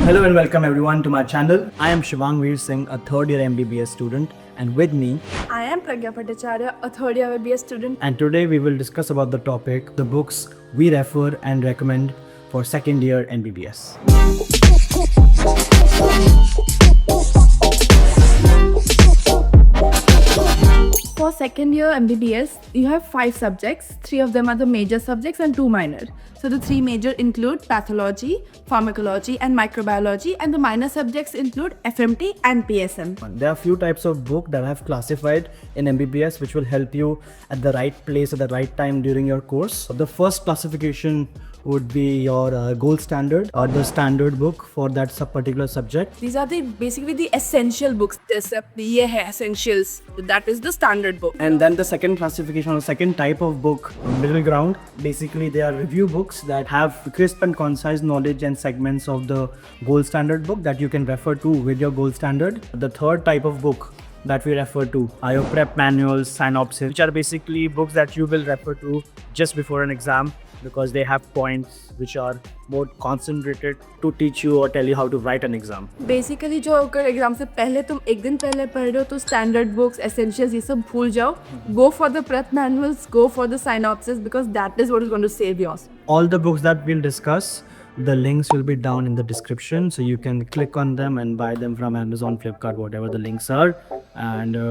Hello and welcome everyone to my channel. I am Shivang Veer Singh, a third year MBBS student, and with me, I am Pragya Bhattacharya, a third year MBBS student. and today we will discuss about the topic, the books we refer and recommend for second year MBBS. For second year MBBS, you have 5 subjects. 3 of them are the major subjects and 2 minor. So the 3 major include pathology, pharmacology and microbiology, and the minor subjects include FMT and PSM. There are few types of book that I have classified in MBBS which will help you at the right place at the right time during your course. The first classification would be your gold standard or the standard book for that particular subject. These are basically the essential books. ये है essentials. That is the standard book. And then the second classification or second type of book, middle ground. Basically, they are review books that have crisp and concise knowledge and segments of the gold standard book that you can refer to with your gold standard. The third type of book that we refer to are your prep manuals, synopsis, which are basically books that you will refer to just before an exam because they have points which are more concentrated to teach you or tell you how to write an exam. Basically जो अगर exam से पहले तुम एक दिन पहले पढ़ रहे हो तो स्टैंडर्ड बुक्स एसेंशियल्स ये सब भूल जाओ. Go for the prep manuals, go for the synopsis because that is what is going to save yours. All the books that we'll discuss, the links will be down in the description, so you can click on them and buy them from Amazon, Flipkart, whatever the links are. And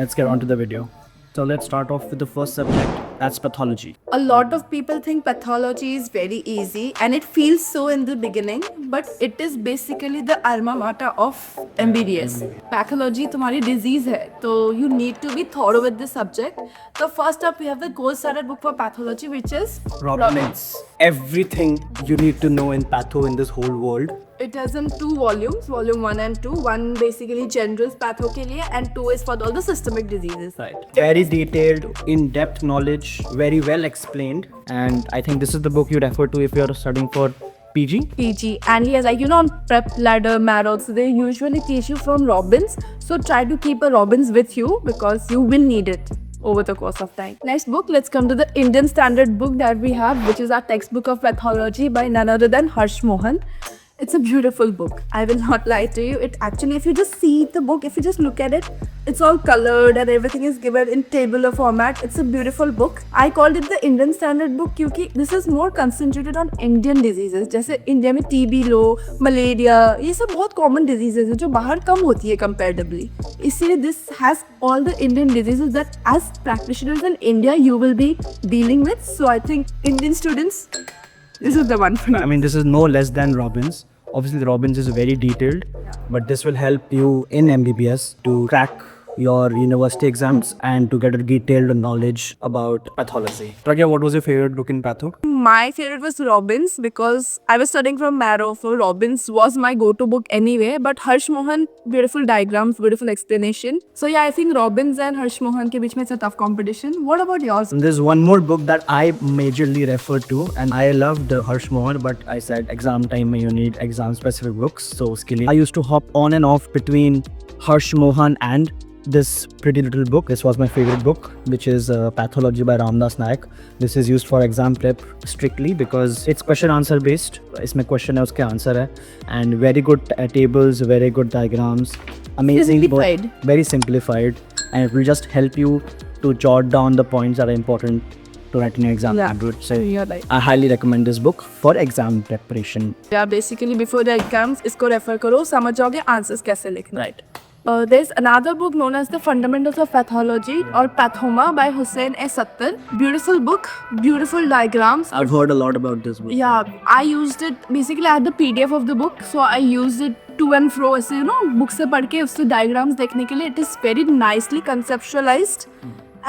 let's get on to the video. So let's start off with the first subject, that's pathology. A lot of people think pathology is very easy and it feels so in the beginning, but it is basically the alma mater of MBBS. Pathology तुम्हारी disease है, तो you need to be thorough with this subject. So first up we have the gold standard book for pathology, which is Robbins. Everything you need to know in patho in this whole world. It has in 2 volumes, volume 1 and 2. 1 basically general patho के लिए and 2 is for all the systemic diseases. Right. Very detailed, in-depth knowledge, very well explained, and I think this is the book you refer to if you're studying for PG. PG. And yes, like on prep ladder, Marox, they usually teach you from Robbins. So try to keep a Robbins with you because you will need it over the course of time. Next book, let's come to the Indian standard book that we have, which is our textbook of pathology by none other than Harsh Mohan. It's a beautiful book. I will not lie to you. It actually, if you just see the book, if you just look at it, it's all colored and everything is given in tabular format. It's a beautiful book. I called it the Indian standard book क्योंकि this is more concentrated on Indian diseases. जैसे India में TB लो, malaria, ये सब बहुत common diseases है जो बाहर कम होती है comparatively. इसीलिए this has all the Indian diseases that as practitioners in India you will be dealing with. So I think Indian students, this is the one for me. I mean, this is no less than Robbins. Obviously, Robbins is very detailed, but this will help you in MBBS to crack your university exams and to get a detailed knowledge about pathology. Pragya, what was your favorite book in patho? My favorite was Robbins because I was studying from Marrow, so Robbins was my go-to book anyway. But Harsh Mohan, beautiful diagrams, beautiful explanation. So yeah, I think Robbins and Harsh Mohan ke beech mein it's a tough competition. What about yours? And there's one more book that I majorly refer to, and I loved Harsh Mohan, but I said exam time mein you need exam-specific books, so uske liye I used to hop on and off between Harsh Mohan and this pretty little book. This was my favorite book, which is Pathology by Ramdas Nayak. This is used for exam prep strictly because it's question answer based. इसमें question है उसके answer है, and very good tables, very good diagrams, amazing book, very simplified, and it will just help you to jot down the points that are important to write in your exam. Yeah, I would say you're right. I highly recommend this book for exam preparation. Yeah, basically before the exams इसको refer करो, समझ जाओगे answers कैसे लिखना. Right. There's another book known as The Fundamentals of Pathology or Pathoma by Hussain A. Sattar. Beautiful book, beautiful diagrams. I've heard a lot about this book. Yeah, I used it, basically I had the PDF of the book, so I used it to and fro ऐसे book से पढ़ के उससे diagrams देखने के लिए. It is very nicely conceptualized.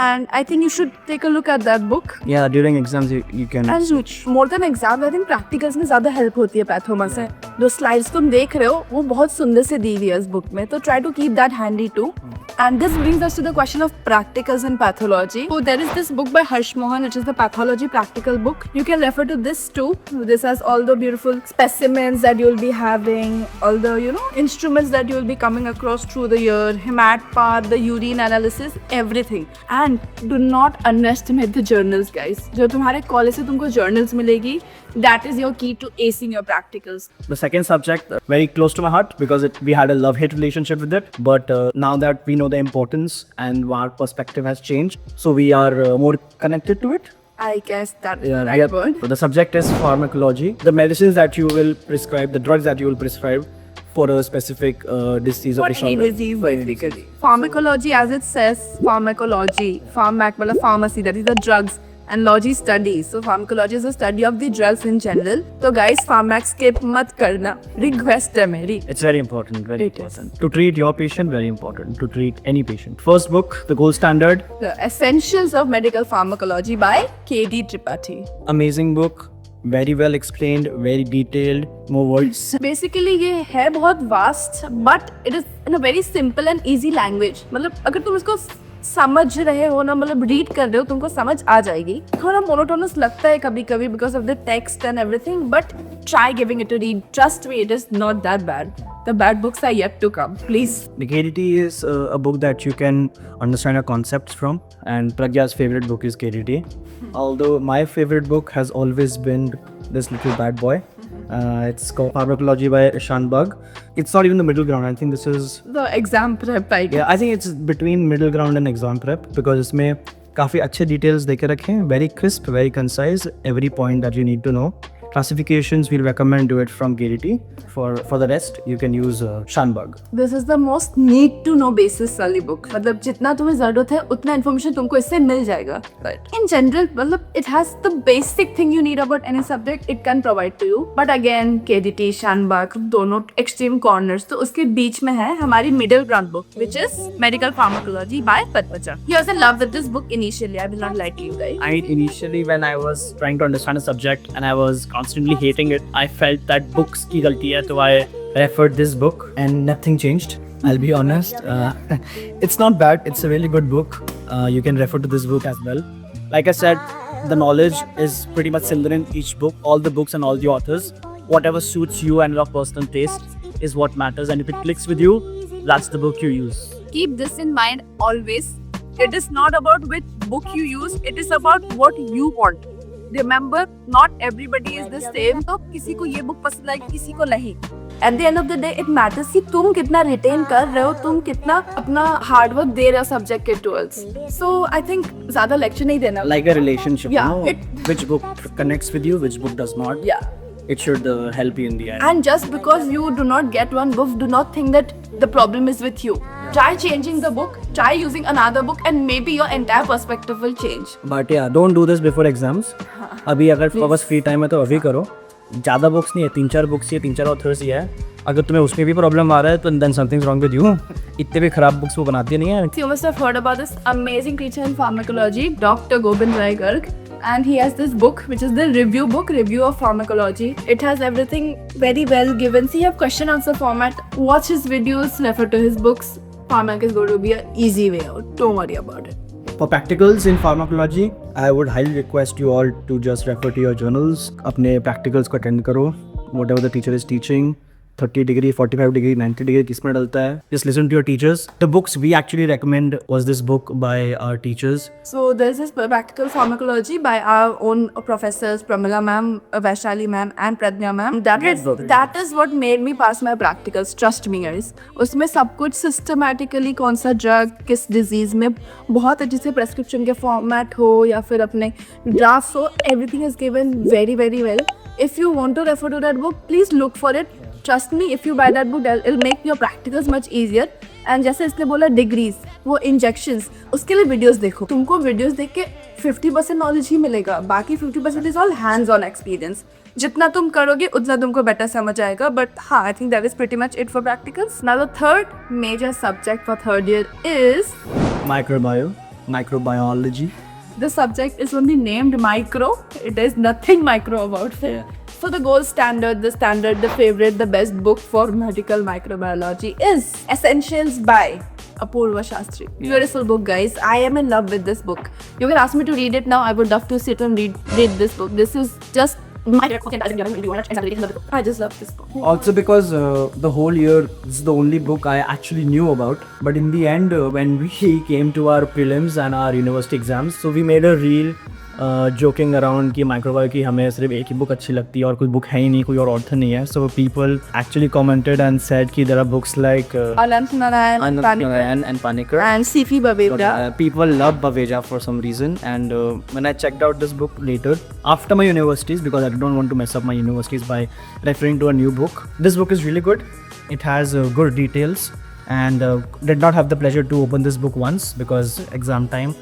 And I think you should take a look at that book. Yeah, during exams you can. And more than exams, I think practicals में ज़्यादा help होती है पैथोमा से. जो slides तुम देख रहे हो वो बहुत सुंदर से दी हुई है इस book में, तो try to keep that handy too. And this brings us to the question of practicals in pathology. So there is this book by Harsh Mohan, which is the pathology practical book. You can refer to this too. This has all the beautiful specimens that you'll be having, all the instruments that you'll be coming across through the year, hemat part, the urine analysis, everything. And do not underestimate the journals, guys. जो तुम्हारे college से तुमको journals मिलेगी, that is your key to acing your practicals. The second subject, very close to my heart because we had a love-hate relationship with it. But now that we know the importance and our perspective has changed, so we are more connected to it. I guess that Yeah, right word. The subject is pharmacology. The medicines that you will prescribe, the drugs that you will prescribe for a specific disease or For any disorder. disease, basically. Pharmacology, as it says, pharmacology, pharmac, मतलब pharmacy, that is the drugs, and logy studies. So pharmacology is the study of the drugs in general. So guys, pharmac skip मत करना. Request है मेरी. It's very important, very It is. important. To treat your patient, very important. To treat any patient. First book, The Gold Standard. The Essentials of Medical Pharmacology by K.D. Tripathi. Amazing book. Very well explained, very detailed, more words. Basically ये है बहुत vast but it is in a very simple and easy language. मतलब अगर तुम इसको समझ रहे हो ना, मतलब रीड कर रहे हो, तुमको समझ आ जाएगी. थोड़ा मोनोटोनस लगता है कभी कभी because of the text and everything, but try giving it a read. Trust me, it is not that bad. The bad books are yet to come. Please. The KDT is a book that you can understand your concepts from, and Pragya's favorite book is KDT. Although my favorite book has always been this little bad boy. It's called Pharmacology by Ishan Bug. It's not even the middle ground. I think this is The exam prep, I guess. yeah. I think it's between middle ground and exam prep because इसमें काफ़ी अच्छे details देके रखे हैं. Very crisp, very concise. Every point that you need to know. Classifications, we'll recommend do it from KDT. For the rest, you can use Shanbug. This is the most need to know basis वाली book. मतलब जितना तुम्हें जरूरत है उतना information तुमको इससे मिल जाएगा. But in general, मतलब it has the basic thing you need about any subject it can provide to you. But again, KDT, Shanbug, दोनों extreme corners. तो उसके बीच में है हमारी middle ground book, which is Medical Pharmacology by Padmaja. He was in love with this book initially. I will not lie to you guys. Initially when I was trying to understand a subject and I was constantly hating it, I felt that books की गलती है, so I referred this book and nothing changed. I'll be honest. It's not bad. It's a really good book. You can refer to this book as well. Like I said, the knowledge is pretty much similar in each book, all the books and all the authors. Whatever suits you and your personal taste is what matters. And if it clicks with you, that's the book you use. Keep this in mind always. It is not about which book you use. It is about what you want. Remember, not everybody is the same. तो किसी को ये book पसंद आएगी, किसी को नहीं. At the end of the day, it matters कि तुम कितना retain कर रहे हो, तुम कितना अपना hard work दे रहे हो subject के towards. So I think ज़्यादा lecture नहीं देना. Like a relationship, Yeah, you know, which book connects with you, which book does not. Yeah. It should help you in the end. And just because you do not get one book, do not think that the problem is with you. Try changing the book, try using another book, and maybe your entire perspective will change. But yeah, don't do this before exams. अभी अगर बस free time है तो अभी करो. ज़्यादा books नहीं है, 3-4 बुक्स ही है, 3-4 ऑथर्स ही है. अगर तुम्हें उसमें भी प्रॉब्लम आ रहा है तो then something's wrong with you. इतने भी खराब बुक्स वो बनाती नहीं है. You must have heard about this amazing teacher in pharmacology, Dr. Gobind Rai Garg. And he has this book, which is the review book, Review of Pharmacology. It has everything very well given. See, you have question answer format. Watch his videos, refer to his books. Pharmac is going to be an easy way out. Don't worry about it. For practicals in pharmacology, I would highly request you all to just refer to your journals. अपने practicals को attend करो. Whatever the teacher is teaching. 30 degree, 45 degree, 90 degree किसमें डलता है. Just listen to your teachers. The books we actually recommend was this book by our teachers. So there's this practical pharmacology by our own professors, Pramila ma'am, Vaishali ma'am, and Pradnya ma'am. That is what made me pass my practicals. Trust me, guys. उसमें सब कुछ systematically कौन सा drug किस disease में बहुत अच्छे से prescription के format हो या फिर अपने drafts हो, everything is given very very well. If you want to refer to that book, please look for it. Trust me, if you buy that book, it'll make your practicals much easier. And जैसे इसने बोला degrees, वो injections, उसके लिए videos देखो. तुमको videos देख के 50% नॉलेज ही मिलेगा, बाकी 50% is all hands on experience. जितना तुम करोगे उतना तुमको बेटर समझ आएगा. बट हाँ, I think that is pretty much it for practicals. Now the third major subject for third year is Microbiology. the subject is only named micro. It is nothing micro about it. So the gold standard, the favorite, the best book for medical microbiology is Essentials by Apurva Shastri. Beautiful book, guys. I am in love with this book. You can ask me to read it now. I would love to sit and read this book. This is just my I just love this book. Also because the whole year, this is the only book I actually knew about. But in the end, when we came to our prelims and our university exams, so we made a reel joking around कि microbio की हमें सिर्फ एक ही book अच्छी लगती है और कोई बुक है ही नहीं, कोई और ऑथर नहीं है. So people actually commented and said कि there are books like Anant Narayan and Panikkar. and Sifi Babeda. People love Baveja for some reason, and when I checked out this book later after my universities, because I don't want to mess up my universities by referring to a new book, this book is really good. It has good details, and did not have the pleasure to open this book once because exam time,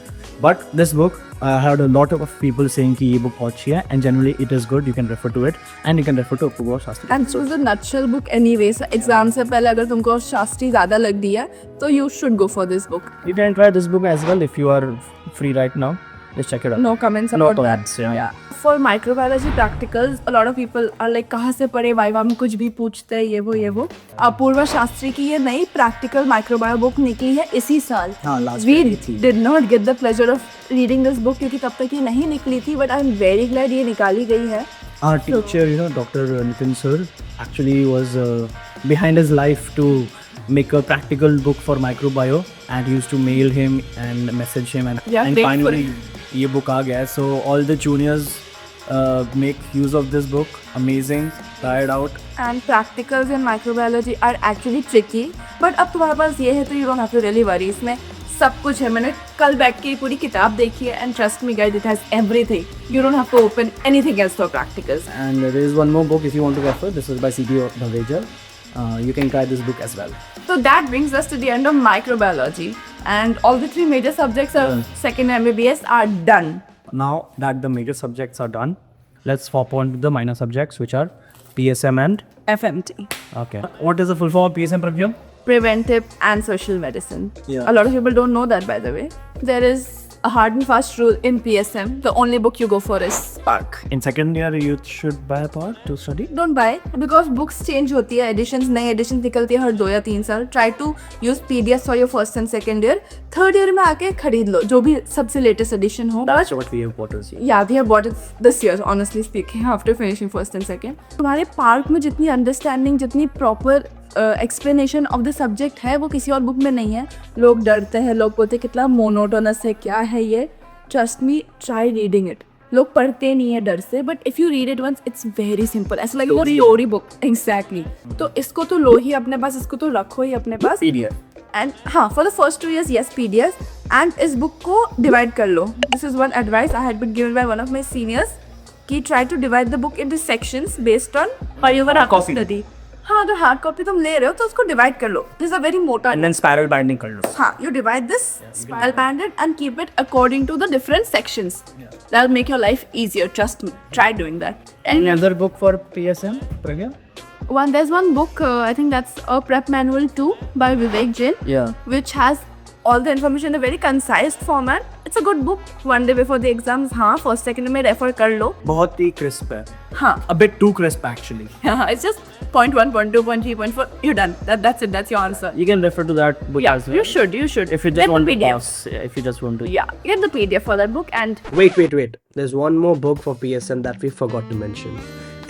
but this book I heard a lot of people saying कि ये book बहुत अच्छी है, and generally it is good. You can refer to it, and you can refer to Apurva Shastri. And so the nutshell book anyways. Exam से पहले अगर तुमको शास्त्री ज़्यादा लग दिया तो you should go for this book. You can try this book as well if you are free right now. Just check it out. No comments No about comments, that. yeah. For microbiology practicals, a lot of people are like कहाँ से पढ़े viva में कुछ भी पूछते हैं ये वो. अपूर्वा शास्त्री की ये नई practical microbiology बुक निकली है इसी साल. हाँ, last We year ही थी. did not get the pleasure of reading this book क्योंकि तब तक ये नहीं निकली थी, but I'm very glad ये निकाली गई है. Our teacher, Dr. Nitin sir, actually was behind his life to make a practical book for microbio, and he used to mail him and message him, and grateful. finally ये book आ गया. So all the juniors make use of this book. Amazing, try it out. And practicals in microbiology are actually tricky, but अब तुम्हारे पास ये है तो you don't have to really worry. इसमें सब कुछ है. मैंने कल बैठ के पूरी किताब देखी है, and trust me guys, it has everything. You don't have to open anything else for practicals. And there is one more book if you want to refer. This is by C.P. Baveja. You can try this book as well. So that brings us to the end of microbiology, and all the three major subjects of second MBBS are done. Now that the major subjects are done, let's hop on to the minor subjects, which are PSM and FMT. okay. What is the full form of PSM, Prabhu? Preventive and social medicine. Yeah. A lot of people don't know that, by the way. There is a hard and fast rule in PSM. The only book you go for is Spark. In second year, you should buy a part to study. Don't buy because books change होती है, editions नई editions निकलती है हर 2 या 3 साल. Try to use PDFs for your first and second year. Third year में आके खरीद लो जो भी सबसे latest edition हो. That's what we have bought this year. Yeah, we have bought it this year, honestly speaking, after finishing first and second. तुम्हारे park में जितनी अंडरस्टैंडिंग, जितनी proper explanation of the subject है वो किसी और बुक में नहीं है. लोग डरते हैं, लोग बोलते हैं कितना मोनोटोनस है, क्या है ये. Trust me, try reading it. लोग पढ़ते नहीं है डर से, but if you read it once it's very simple. ऐसा लगे वो स्टोरी बुक. एग्जैक्टली. तो इसको तो लो ही अपने पास, इसको तो रखो ही अपने पास. PDF. एंड हाँ, for the first 2 years yes PDF. And इस बुक को डिवाइड कर लो. This is one advice I had been given by one of my seniors कि try to divide the book into sections based on your study. हाँ, अगर hard copy तुम ले रहे हो तो उसको डिवाइड कर लो. दिस इज अ वेरी मोटा. And then spiral binding कर लो. हाँ, you divide this, spiral band it and keep it according to the different sections. That'll make your life easier. Trust me. Try doing that. Any And other book for PSM, Pragya? there's one book. I think that's a prep manual 2 by Vivek Jain, Yeah. which has all the information in a very concise format. It's a good book. One day before the exams, हाँ, first second में refer कर लो. बहुत ही crisp है. हाँ. A bit too crisp actually. It's just point 1, point 2, point 3, point 4. You're done. That's it. That's your answer. You can refer to that book Yeah, as well. you should. If you Get just the want to PDF. pass. If you just want to. Yeah, get the PDF for that book and Wait. There's one more book for PSM that we forgot to mention.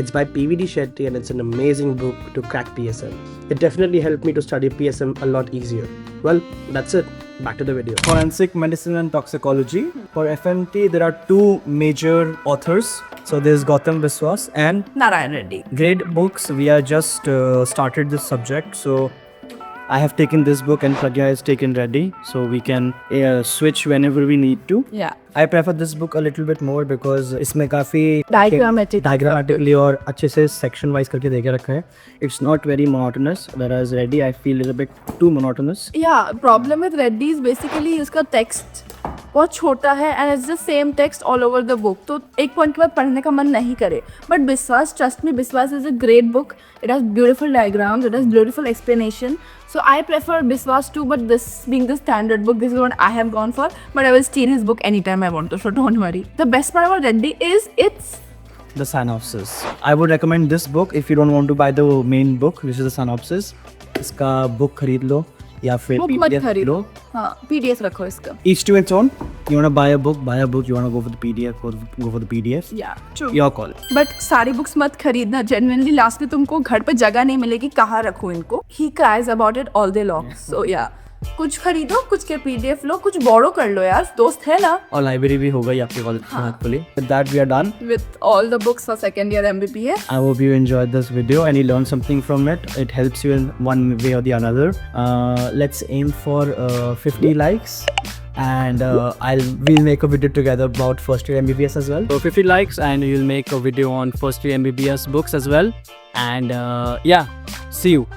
It's by PVD Shetty and it's an amazing book to crack PSM. It definitely helped me to study PSM a lot easier. Well, that's it. Back to the video. Forensic medicine and toxicology. For FMT, there are 2 major authors. So there's Gautam Biswas and Narayan Reddy. great books. We are just started this subject, so I have taken this book and Pragya has taken Reddy, so we can switch whenever we need to. Yeah. I prefer this book a little bit more because इसमें काफ़ी Diagrammatically और अच्छे से section wise करके दे के रखा है. It's not very monotonous, whereas Reddy I feel is a bit too monotonous. Yeah, problem with Reddy is basically उसका text बहुत छोटा है and it's the same text all over the book. तो एक point के बाद पढ़ने का मन नहीं करे. But Biswas, trust me, Biswas is a great book. It has beautiful diagrams, it has beautiful explanation. So I prefer Biswas too, but this being the standard book, this is what I have gone for. But I will steal his book anytime I want to, so don't worry. The best part about Reddy is it's The synopsis. I would recommend this book if you don't want to buy the main book, which is the synopsis. इसका book खरीद लो या फिर book मत PDF खरीदो. लो. हाँ, PDF रखो इसका. Each to its own. You wanna buy a book, buy a book. You wanna go for the PDF, go for the PDF. Yeah, true. Your call. But सारी books मत खरीदना. Genuinely last में तुमको घर पे जगह नहीं मिलेगी, कहाँ रखूँ इनको. He cries about it all day long. So yeah, कुछ खरीदो, कुछ के PDF लो, कुछ बोरो कर लो यार, दोस्त है ना. और लाइब्रेरी भी हो गई आपके कॉलेज में actually. With that we are done. With all the books for second year MBBS. I hope you enjoyed this video and you learned something from it. It helps you in one way or the another. Let's aim for 50 likes. And we'll make a video together about first year MBBS as well. So 50 likes and we'll make a video on first year MBBS books as well. And yeah, see you.